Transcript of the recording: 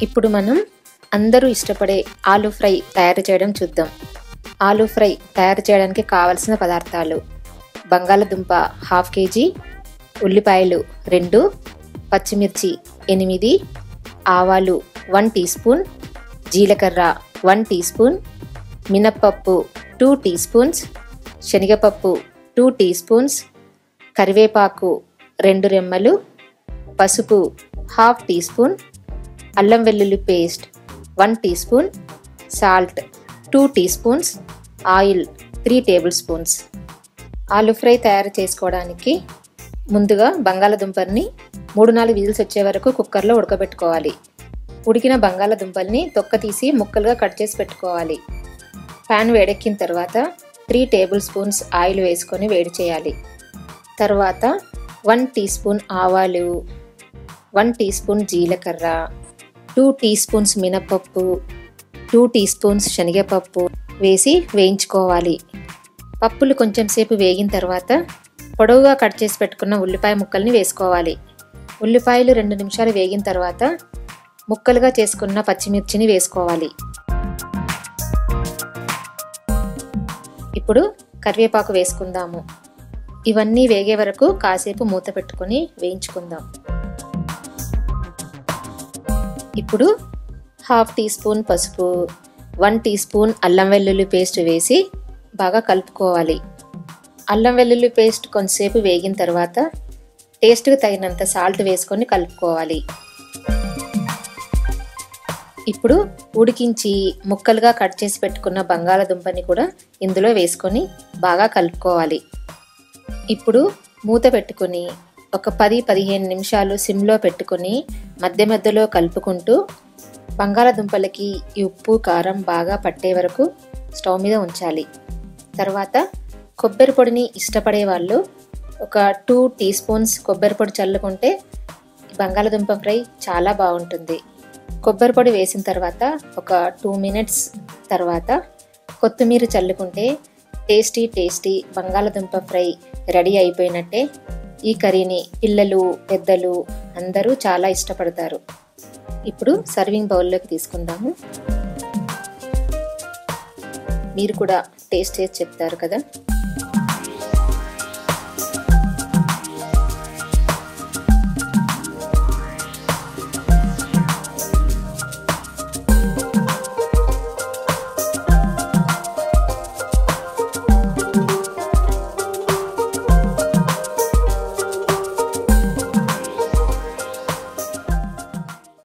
ఇప్పుడు మనం అందరూ ఇష్టపడే ఆలూ ఫ్రై తయారు చేయడం చూద్దాం. ఆలూ ఫ్రై తయారు చేయడానికి కావలసిన పదార్థాలు: బంగాళదుంప 1/2 kg, ఉల్లిపాయలు 2, పచ్చిమిర్చి 8, ఆవాలు 1 టీ స్పూన్, జీలకర్ర 1 టీ స్పూన్, మినప్పప్పు 2 టీ స్పూన్స్, శనగపప్పు 2 టీ స్పూన్స్, కరివేపాకు 2 రెమ్మలు, పసుపు 1/2 టీ స్పూన్, అల్లం వెల్లుల్లి paste 1 teaspoon, salt 2 teaspoons, oil 3 tablespoons. ఆలూ ఫ్రై తయారు చేసుకోవడానికి ముందుగా బంగాళదుంపల్ని 3-4 విజిల్స్ వచ్చే వరకు కుక్కర్లో ఉడకబెట్టుకోవాలి. ఉడికిన బంగాళదుంపల్ని తొక్క తీసి ముక్కలుగా కట్ చేసి పెట్టుకోవాలి. ప్యాన్ వేడెక్కిన తర్వాత 3 టేబుల్ స్పూన్స్ ఆయిల్ వేసుకొని వేడి చేయాలి. తర్వాత 1 టీ స్పూన్ ఆవాలు, 1 టీ స్పూన్ జీలకర్ర, 2 టీ స్పూన్స్ మినపప్పు, 2 టీ స్పూన్స్ శనగపప్పు వేసి వేయించుకోవాలి. పప్పులు కొంచెం సేపు వేగిన తర్వాత పొడవుగా కట్ చేసి పెట్టుకున్న ఉల్లిపాయ ముక్కల్ని వేసుకోవాలి. ఉల్లిపాయలు 2 నిమిషాలు వేగిన తర్వాత ముక్కలుగా చేసుకున్న పచ్చిమిర్చిని వేసుకోవాలి. ఇప్పుడు కరివేపాకు వేసుకుందాము. ఇవన్నీ వేగే వరకు కాసేపు మూత పెట్టుకొని వేయించుకుందాం. ఇప్పుడు 1/2 టీ స్పూన్ పసుపు, 1 టీ స్పూన్ అల్లం వెల్లుల్లి పేస్ట్ వేసి బాగా కలుపుకోవాలి. అల్లం వెల్లుల్లి పేస్ట్ కొంతసేపు వేగిన తర్వాత టేస్ట్కి తగినంత సాల్ట్ వేసుకొని కలుపుకోవాలి. ఇప్పుడు ఉడికించి ముక్కలుగా కట్ చేసి పెట్టుకున్న బంగాళదుంపని కూడా ఇందులో వేసుకొని బాగా కలుపుకోవాలి. ఇప్పుడు మూత పెట్టుకొని ఒక 10-15 నిమిషాలు సిమ్లో పెట్టుకొని మధ్య మధ్యలో కలుపుకుంటూ బంగాళదుంపలకి ఈ ఉప్పు కారం బాగా పట్టే వరకు స్టవ్ మీద ఉంచాలి. తర్వాత కొబ్బరి పొడిని ఇష్టపడే వాళ్ళు ఒక 2 టీ స్పూన్స్ కొబ్బరి పొడి చల్లుకుంటే బంగాళదుంప ఫ్రై చాలా బాగుంటుంది. కొబ్బరి పొడి వేసిన తర్వాత ఒక 2 మినిట్స్ తర్వాత కొత్తిమీర చల్లుకుంటే టేస్టీ బంగాళదుంప ఫ్రై రెడీ అయిపోయినట్టే. ఈ కర్రీని పిల్లలు, పెద్దలు అందరూ చాలా ఇష్టపడతారు. ఇప్పుడు సర్వింగ్ బౌల్లోకి తీసుకుందాము. మీరు కూడా టేస్ట్ చేసి చెప్తారు కదా.